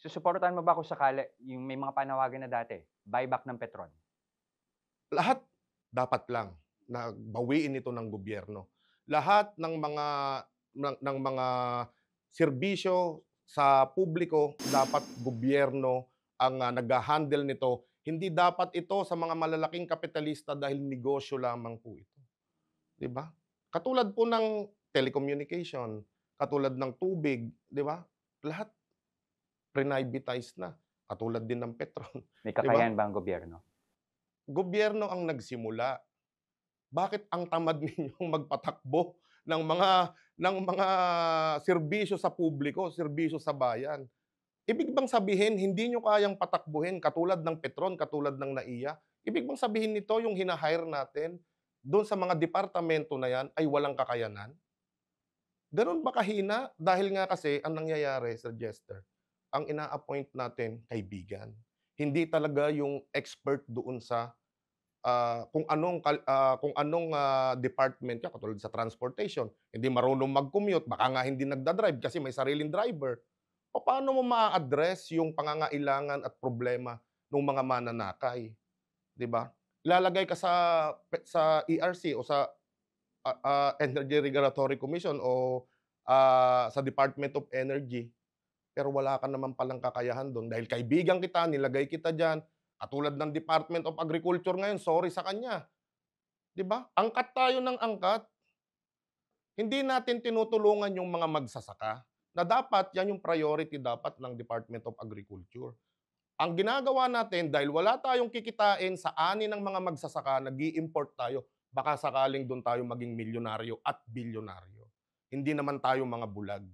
Susuportahan mo ba kung sakali yung may mga panawagan na dati, buyback ng Petron? Lahat dapat lang na bawiin ito ng gobyerno. Lahat ng mga serbisyo sa publiko dapat gobyerno ang, nagha-handle nito. Hindi dapat ito sa mga malalaking kapitalista dahil negosyo lamang po ito, 'di ba? Katulad po ng telecommunication, katulad ng tubig, 'di ba? Lahat prinivatized na, katulad din ng Petron, May 'di ba? kakayahan ba ang gobyerno? Gobyerno ang nagsimula. Bakit ang tamad ninyong magpatakbo ng mga serbisyo sa publiko, serbisyo sa bayan? Ibig bang sabihin hindi niyo kayang patakbuhin katulad ng Petron, katulad ng NAIA? Ibig bang sabihin nito yung hina-hire natin do'n sa mga departamento na 'yan ay walang kakayanan? Gano'n ba kahina? Dahil nga kasi ang nangyayari, Sir Jester, ang ina-appoint natin kaibigan. Hindi talaga yung expert doon sa kung anong department ka katulad sa transportation, hindi marunong mag-commute, baka nga hindi nagda-drive kasi may sariling driver. Papaano mo maa-address yung pangangailangan at problema ng mga mananakay, 'di ba? Ilalagay ka sa ERC o sa Energy Regulatory Commission o sa Department of Energy, pero wala ka naman palang kakayahan dun dahil kaibigan kita, nilagay kita diyan. Katulad ng Department of Agriculture ngayon, sorry sa kanya, 'di ba? Angkat tayo ng angkat. Hindi natin tinutulungan yung mga magsasaka na dapat yan yung priority dapat ng Department of Agriculture. Ang ginagawa natin dahil wala tayong kikitain sa ani ng mga magsasaka, nag-i-import tayo. Baka sakaling do'n tayo maging milyonaryo at bilyonaryo. Hindi naman tayo mga bulag.